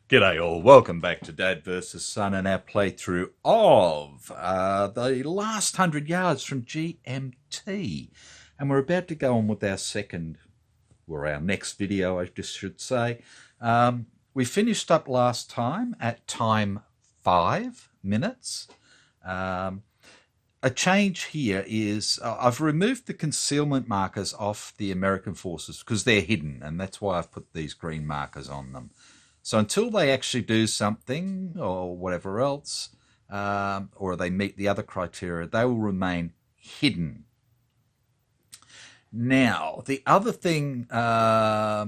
G'day all, welcome back to Dad vs Son and our playthrough of the last 100 yards from GMT. And we're about to go on with our our next video, I just should say. We finished up last time at time 5 minutes. A change here is I've removed the concealment markers off the American forces because they're hidden, and that's why I've put these green markers on them. So until they actually do something or whatever else, or they meet the other criteria, they will remain hidden. Now, the other thing that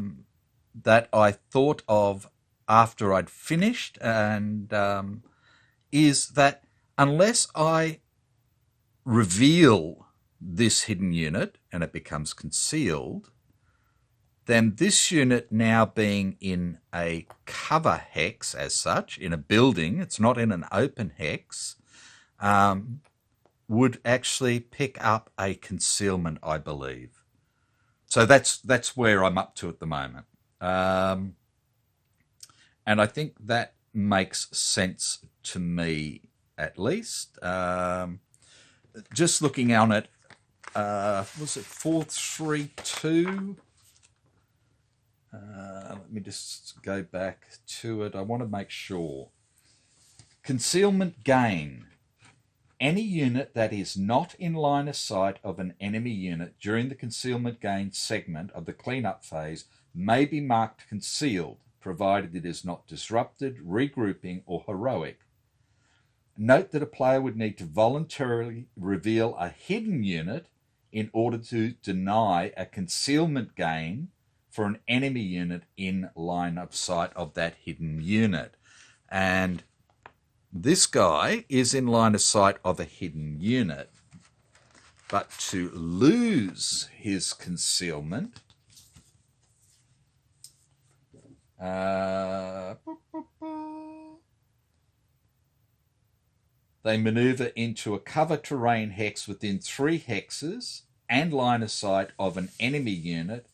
I thought of after I'd finished is that unless I reveal this hidden unit and it becomes concealed, then this unit now being in a cover hex as such, in a building, it's not in an open hex, would actually pick up a concealment, I believe. So that's where I'm up to at the moment. And I think that makes sense to me, at least. Just looking on it, was it 432? Let me just go back to it. I want to make sure. Concealment gain. Any unit that is not in line of sight of an enemy unit during the concealment gain segment of the cleanup phase may be marked concealed, provided it is not disrupted, regrouping, or heroic. Note that a player would need to voluntarily reveal a hidden unit in order to deny a concealment gain for an enemy unit in line of sight of that hidden unit. And this guy is in line of sight of a hidden unit. But to lose his concealment, they maneuver into a cover terrain hex within 3 hexes and line of sight of an enemy unit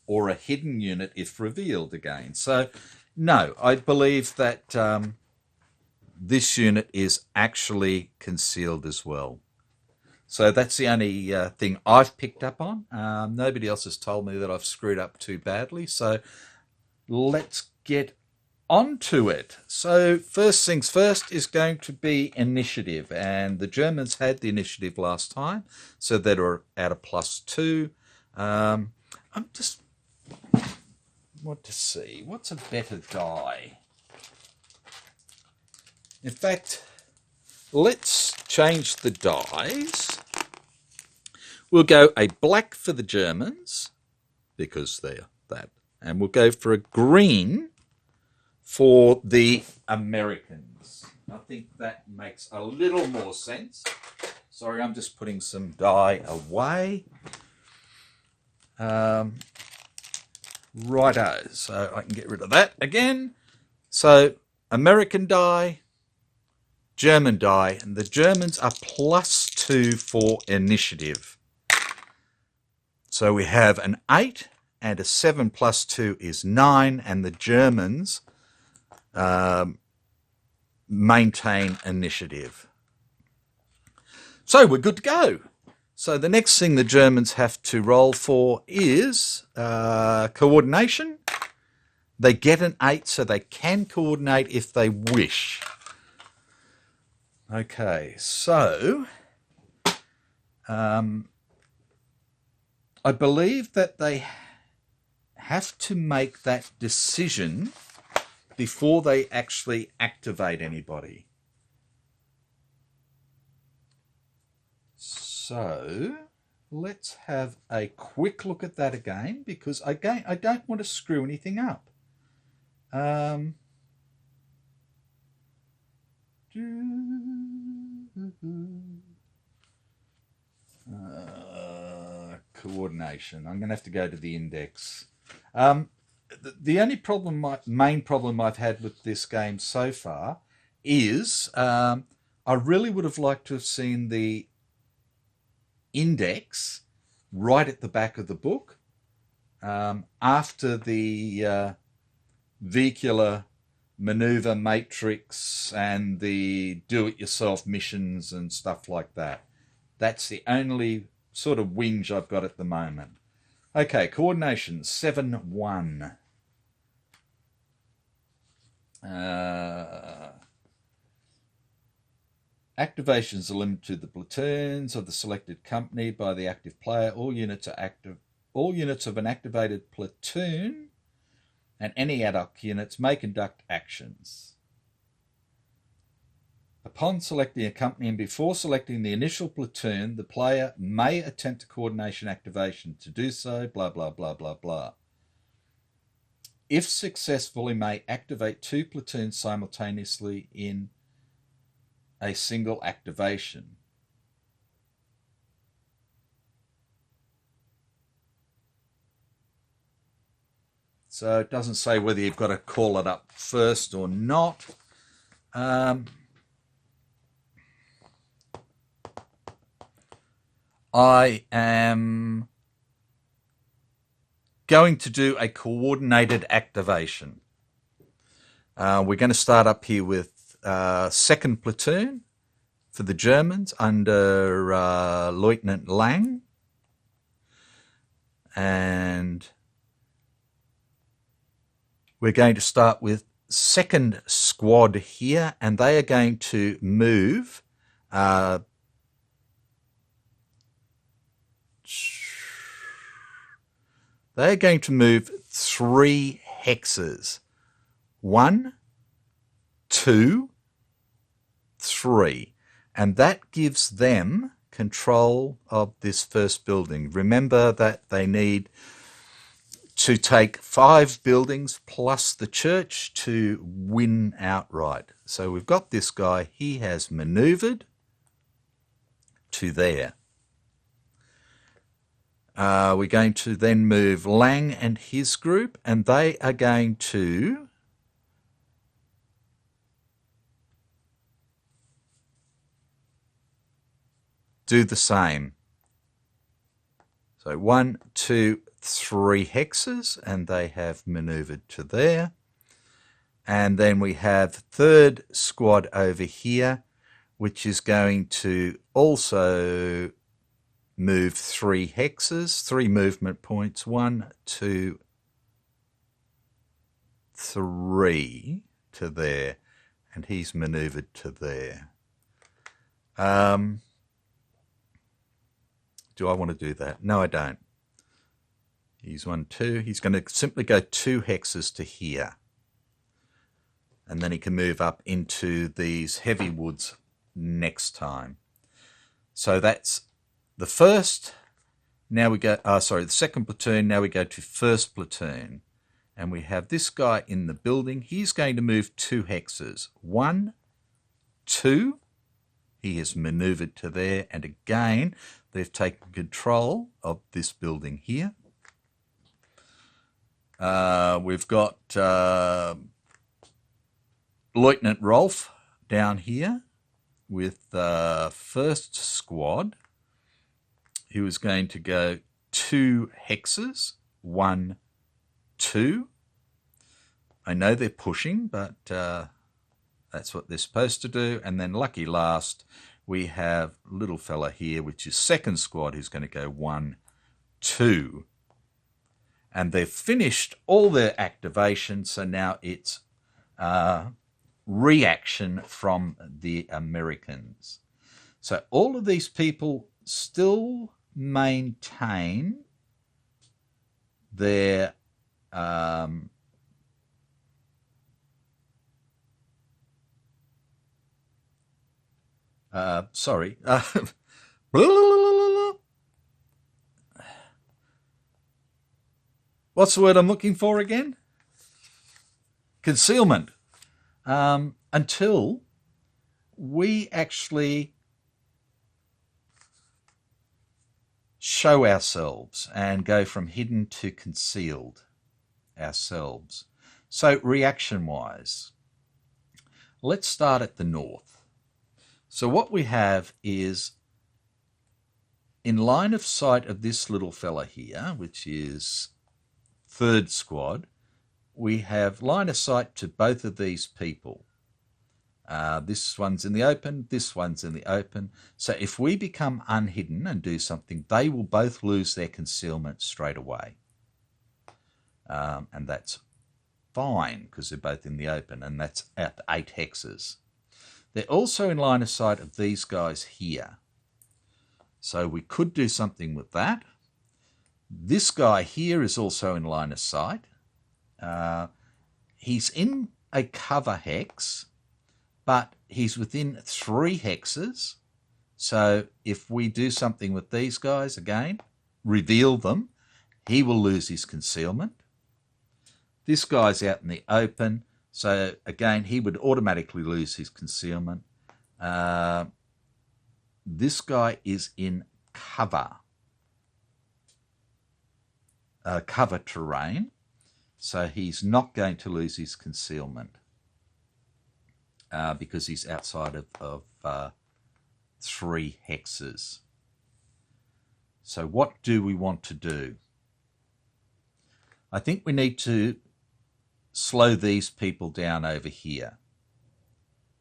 or a hidden unit if revealed again. So, no, I believe that this unit is actually concealed as well. So that's the only thing I've picked up on. Nobody else has told me that I've screwed up too badly. So let's get on to it. So first things first is going to be initiative. And the Germans had the initiative last time, so they are at a +2. I'm just want to see what's a better die. In fact, let's change the dies. We'll go a black for the Germans because they're that, and we'll go for a green for the Americans. I think that makes a little more sense. Sorry, I'm just putting some die away. Righto, so I can get rid of that again. So American die, German die, and the Germans are +2 for initiative. So we have an 8 and a 7 +2 is 9, and the Germans maintain initiative. So we're good to go. So the next thing the Germans have to roll for is coordination. They get an 8, so they can coordinate if they wish. Okay, so I believe that they have to make that decision before they actually activate anybody. So let's have a quick look at that again, because again, I don't want to screw anything up. Coordination. I'm going to have to go to the index. the only problem, main problem I've had with this game so far is I really would have liked to have seen the index right at the back of the book after the vehicular maneuver matrix and the do-it-yourself missions and stuff like that. That's the only sort of whinge I've got at the moment. Okay, coordination 7-1. Activations are limited to the platoons of the selected company by the active player. All units are active. All units of an activated platoon and any ad hoc units may conduct actions. Upon selecting a company and before selecting the initial platoon, the player may attempt a coordination activation. To do so, blah, blah, blah, blah, blah. If successful, he may activate 2 platoons simultaneously in a single activation. So it doesn't say whether you've got to call it up first or not. I am going to do a coordinated activation. We're going to start up here with 2nd Platoon for the Germans under Lieutenant Lang. And we're going to start with 2nd Squad here, and they are going to move they're going to move 3 hexes. 1, 2, 3. And that gives them control of this first building. Remember that they need to take 5 buildings plus the church to win outright. So we've got this guy. He has maneuvered to there. We're going to then move Lang and his group, and they are going to do the same. So 1, 2, 3 hexes, and they have maneuvered to there. And then we have 3rd Squad over here, which is going to also move 3 hexes, 3 movement points, 1, 2, 3 to there, and he's maneuvered to there. Do I want to do that? No, I don't. He's 1, 2. He's going to simply go 2 hexes to here. And then he can move up into these heavy woods next time. So that's the first. Now we go, the 2nd platoon. Now we go to 1st platoon. And we have this guy in the building. He's going to move 2 hexes. 1, 2. He has maneuvered to there. And again, they've taken control of this building here. We've got Lieutenant Rolf down here with 1st Squad. He was going to go 2 hexes, 1, 2. I know they're pushing, but that's what they're supposed to do. And then lucky last, we have little fella here, which is 2nd Squad, who's going to go 1, 2. And they've finished all their activations, so now it's reaction from the Americans. So all of these people still maintain their what's the word I'm looking for again? Concealment. Until we actually show ourselves and go from hidden to concealed. ourselves. So reaction-wise, let's start at the north. So what we have is, in line of sight of this little fella here, which is third squad, we have line of sight to both of these people. This one's in the open, this one's in the open. So if we become unhidden and do something, they will both lose their concealment straight away. And that's fine because they're both in the open, and that's at 8 hexes. They're also in line of sight of these guys here. So we could do something with that. This guy here is also in line of sight. He's in a cover hex, but he's within 3 hexes. So if we do something with these guys, again, reveal them, he will lose his concealment. This guy's out in the open, so again, he would automatically lose his concealment. This guy is in cover terrain, so he's not going to lose his concealment because he's outside of 3 hexes. So what do we want to do? I think we need to slow these people down over here.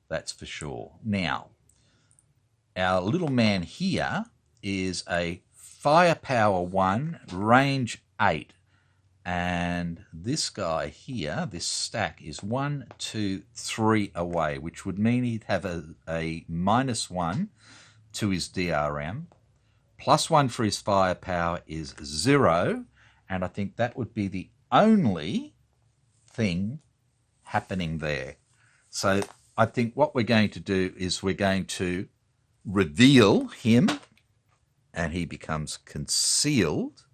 That's for sure. Now, our little man here is a firepower 1, range 8. And this guy here, this stack, is 1, 2, 3 away, which would mean he'd have a -1 to his DRM. +1 for his firepower is 0. And I think that would be the only thing happening there. So I think what we're going to do is we're going to reveal him, and he becomes concealed.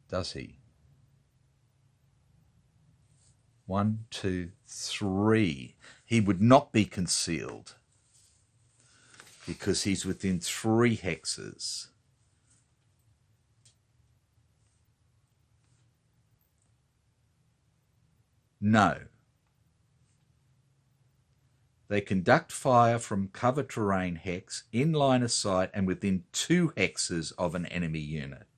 Does he? 1, 2, 3. He would not be concealed because he's within 3 hexes. No. They conduct fire from cover terrain hex in line of sight and within 2 hexes of an enemy unit.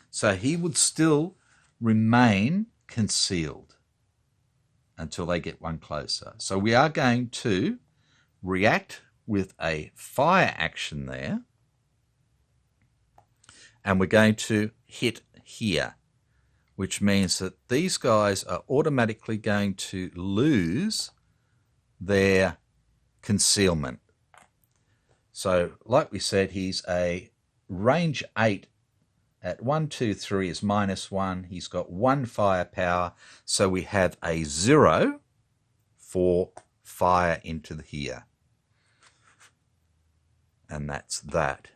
So he would still remain concealed until they get one closer. So we are going to react with a fire action there, and we're going to hit here, which means that these guys are automatically going to lose their concealment. So like we said, he's a range 8 at 1, 2, 3 is -1. He's got 1 firepower, so we have a 0 for fire into here. And that's that.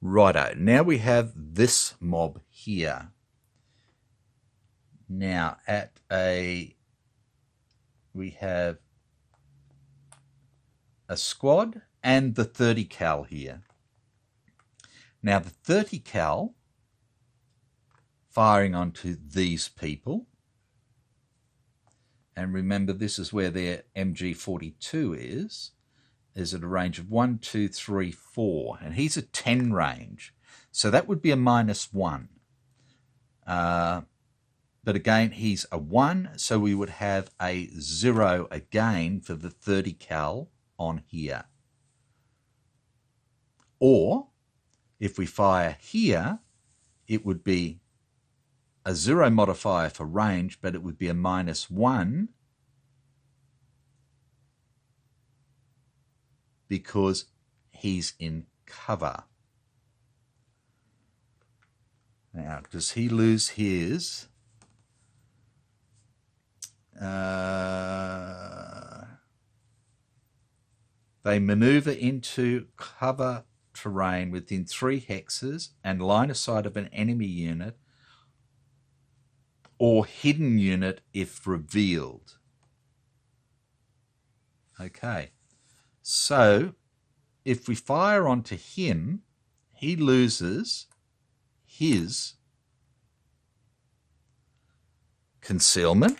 Righto, now we have this mob here. Now we have a squad and the 30 cal here. Now the 30 cal firing onto these people. And remember, this is where their MG42 is at a range of 1, 2, 3, 4. And he's a 10 range. So that would be a -1. But again, he's a 1, so we would have a 0 again for the 30 cal on here. Or, if we fire here, it would be a 0 modifier for range, but it would be a -1 because he's in cover. Now, does he lose his? They maneuver into cover terrain within 3 hexes and line of sight of an enemy unit or hidden unit if revealed. Okay, so if we fire onto him, he loses his concealment.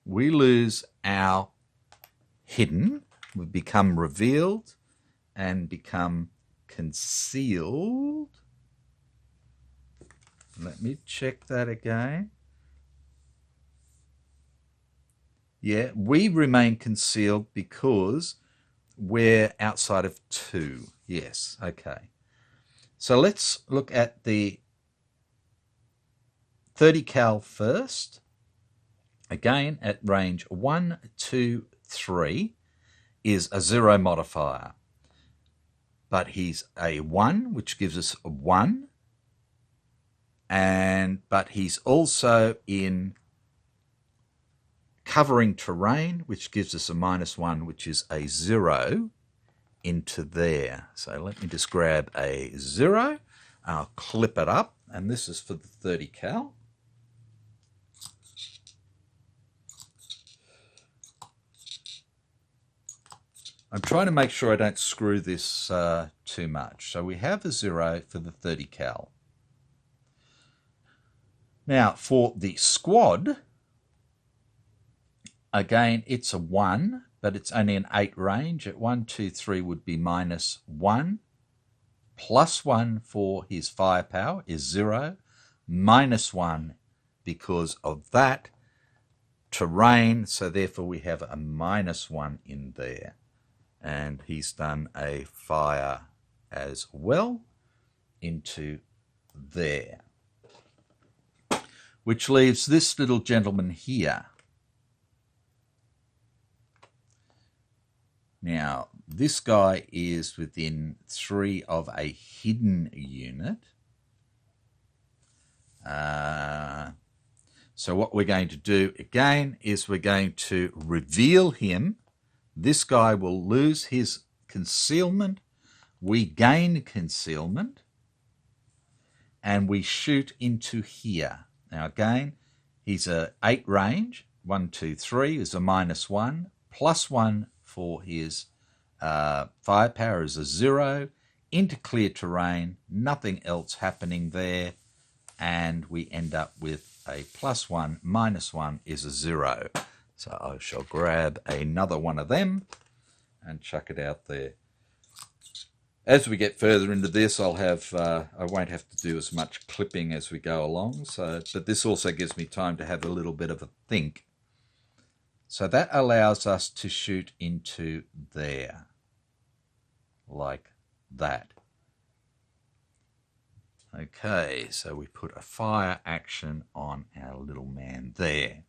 We lose our hidden. We become revealed and become concealed. Let me check that again. Yeah, we remain concealed because we're outside of 2. Yes, okay. So let's look at the 30 cal first. Again, at range 1, 2, 3 is a 0 modifier. But he's a 1, which gives us a 1. But he's also in covering terrain, which gives us a -1, which is a 0 into there. So let me just grab a 0. I'll clip it up, and this is for the 30 cal. I'm trying to make sure I don't screw this too much. So we have a 0 for the 30 cal. Now, for the squad, again, it's a 1, but it's only an 8 range. At 1, 2, 3 would be -1. +1 for his firepower is 0. -1 because of that terrain. So therefore we have a -1 in there. And he's done a fire as well into there. Which leaves this little gentleman here. Now, this guy is within 3 of a hidden unit. So what we're going to do again is we're going to reveal him. This guy will lose his concealment. We gain concealment. And we shoot into here. Now again, he's a 8 range. 1, 2, 3 is a -1. +1 for his firepower is a 0. Into clear terrain. Nothing else happening there. And we end up with a +1. -1 is a 0. So I shall grab another one of them and chuck it out there. As we get further into this, I won't have to do as much clipping as we go along. But this also gives me time to have a little bit of a think. So that allows us to shoot into there, like that. Okay, so we put a fire action on our little man there.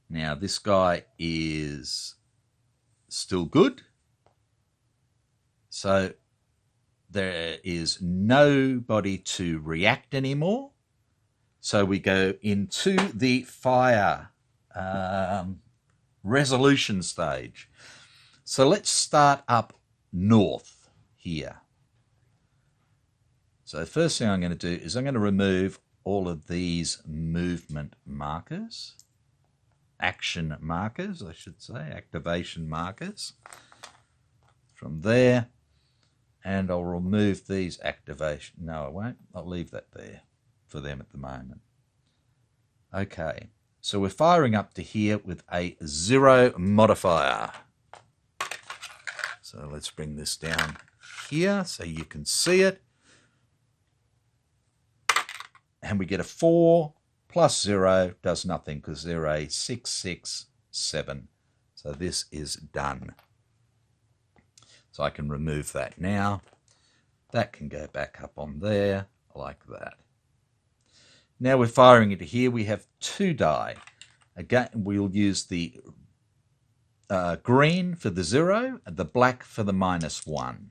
Now this guy is still good. So there is nobody to react anymore. So we go into the fire resolution stage. So let's start up north here. So the first thing I'm going to do is I'm going to remove all of these movement markers. Action markers, I should say, activation markers from there. And I'll remove these activation. No, I won't. I'll leave that there for them at the moment. Okay, so we're firing up to here with a 0 modifier. So let's bring this down here so you can see it. And we get a 4 plus 0 does nothing because they're a 6, 6, 7. So this is done. So I can remove that now. That can go back up on there like that. Now we're firing into here. We have 2 die. Again, we'll use the green for the 0 and the black for the -1.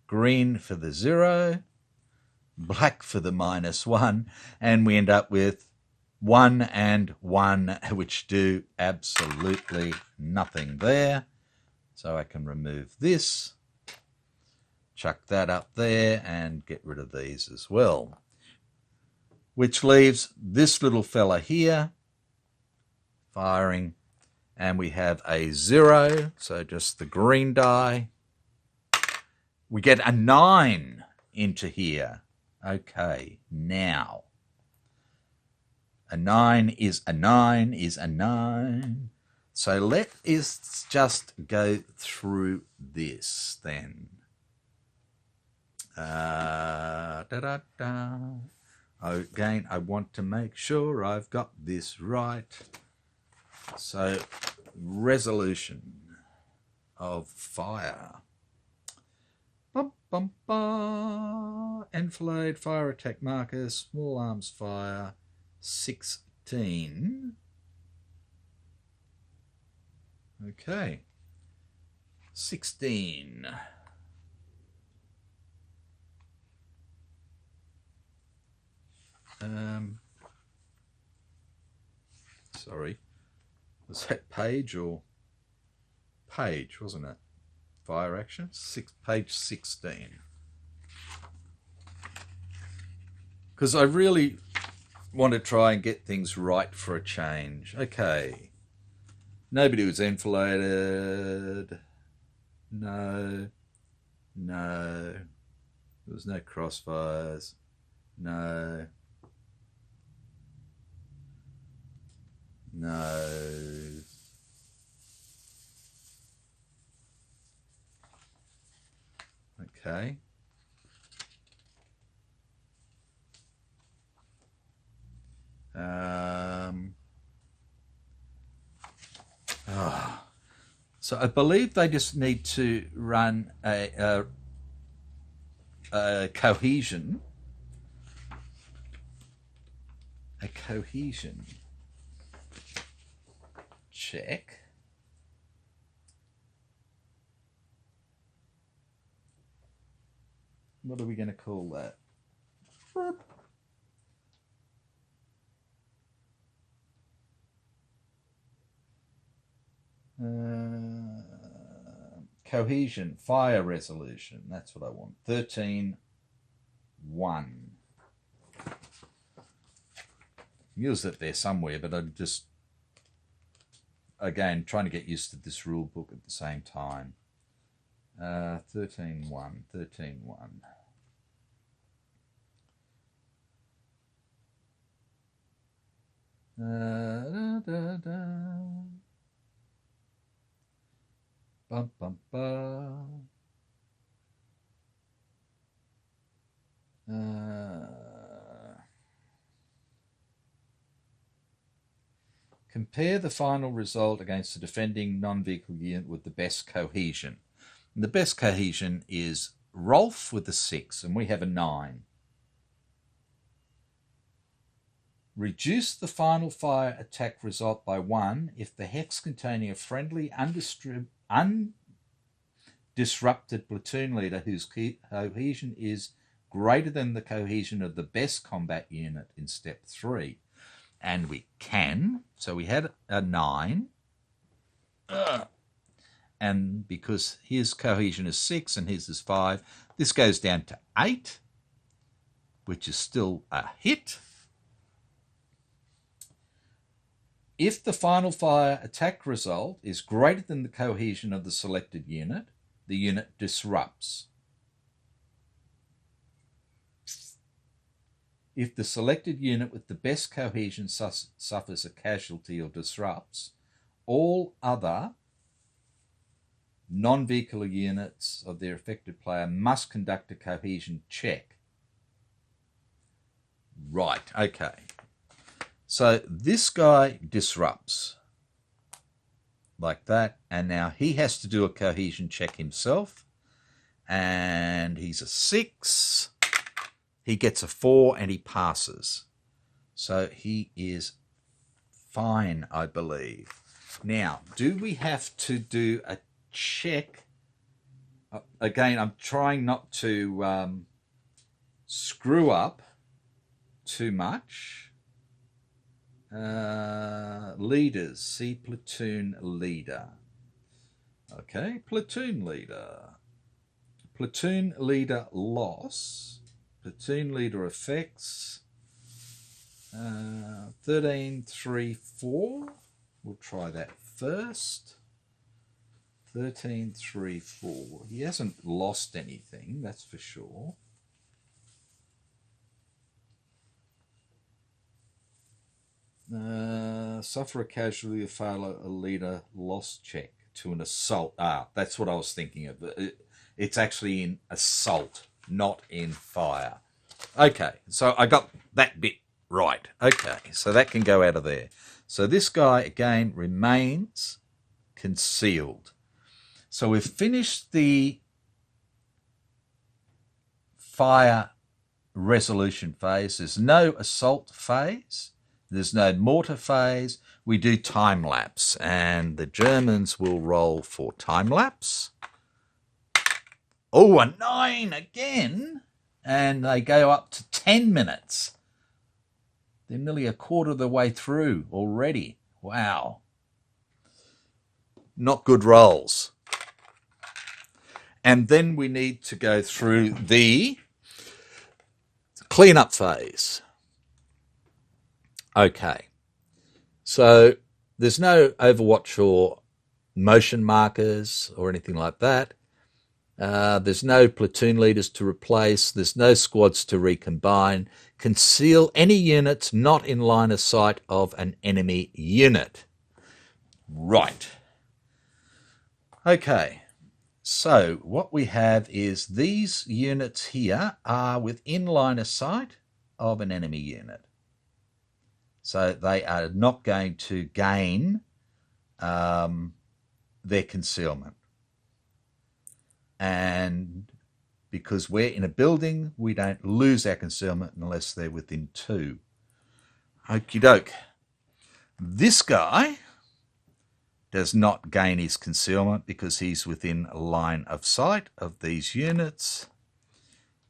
Green for the 0, black for the -1, and we end up with 1 and 1, which do absolutely nothing there. So I can remove this, chuck that up there, and get rid of these as well. Which leaves this little fella here, firing, and we have a 0, so just the green die. We get a 9 into here. Okay, now a 9 is a 9 is a 9. So let us just go through this then. Again, I want to make sure I've got this right. So, resolution of fire. Bum, bum, bum. Enfilade, fire attack marker, small arms fire, 16. Okay. 16. Sorry. Was that page or page, wasn't it? Fire action, page 16. Because I really want to try and get things right for a change. Okay. Nobody was enfiladed. No. No. There was no crossfires. No. No. Okay. So I believe they just need to run a cohesion. A cohesion check. What are we going to call that? Cohesion, fire resolution. That's what I want. 13-1. Use it there somewhere, but I'm just, again, trying to get used to this rule book at the same time. 13-1, 13-1. Bum, bum, bum. Compare the final result against the defending non-vehicle unit with the best cohesion. And the best cohesion is Rolf with a 6, and we have a 9. Reduce the final fire attack result by 1 if the hex containing a friendly undisrupted platoon leader whose cohesion is greater than the cohesion of the best combat unit in step 3. And we can. So we had a 9. And because his cohesion is 6 and his is 5, this goes down to 8, which is still a hit. If the final fire attack result is greater than the cohesion of the selected unit, the unit disrupts. If the selected unit with the best cohesion suffers a casualty or disrupts, all other non-vehicular units of their affected player must conduct a cohesion check. Right, okay. So this guy disrupts like that, and now he has to do a cohesion check himself, and he's a 6. He gets a 4 and he passes. So he is fine, I believe. Now, do we have to do a check? Again, I'm trying not to screw up too much. Leaders, see platoon leader. Okay, platoon leader. Platoon leader loss. Platoon leader effects. 13-3-4. We'll try that first. 13-3-4. He hasn't lost anything, that's for sure. Suffer a casualty, a failure, a leader, loss check to an assault. That's what I was thinking of. It's actually in assault, not in fire. Okay, so I got that bit right. Okay, so that can go out of there. So this guy, again, remains concealed. So we've finished the fire resolution phase. There's no assault phase. There's no mortar phase. We do time lapse, and the Germans will roll for time lapse. Oh, a 9 again, and they go up to 10 minutes. They're nearly a quarter of the way through already. Wow. Not good rolls. And then we need to go through the cleanup phase. Okay. So there's no Overwatch or motion markers or anything like that. There's no platoon leaders to replace. There's no squads to recombine. Conceal any units not in line of sight of an enemy unit. Right. Okay. So what we have is these units here are within line of sight of an enemy unit. So they are not going to gain their concealment. And because we're in a building, we don't lose our concealment unless they're within 2. Okie doke. This guy does not gain his concealment because he's within line of sight of these units.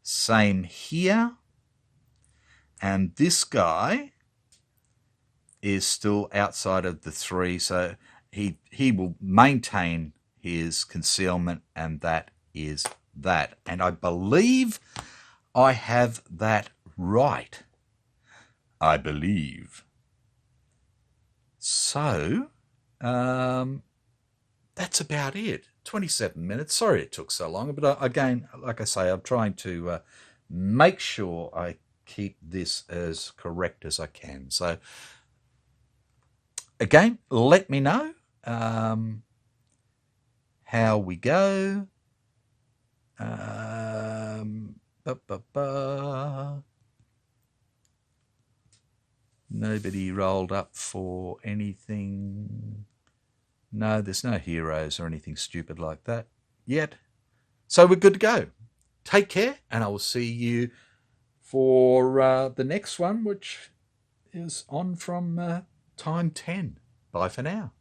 Same here. And this guy is still outside of the 3, so he will maintain his concealment, and that is that. And I believe I have that right. I believe. So, that's about it. 27 minutes. Sorry it took so long, but again, like I say, I'm trying to make sure I keep this as correct as I can. So, again, let me know how we go. Nobody rolled up for anything. No, there's no heroes or anything stupid like that yet. So we're good to go. Take care, and I will see you for the next one, which is on from time 10. Bye for now.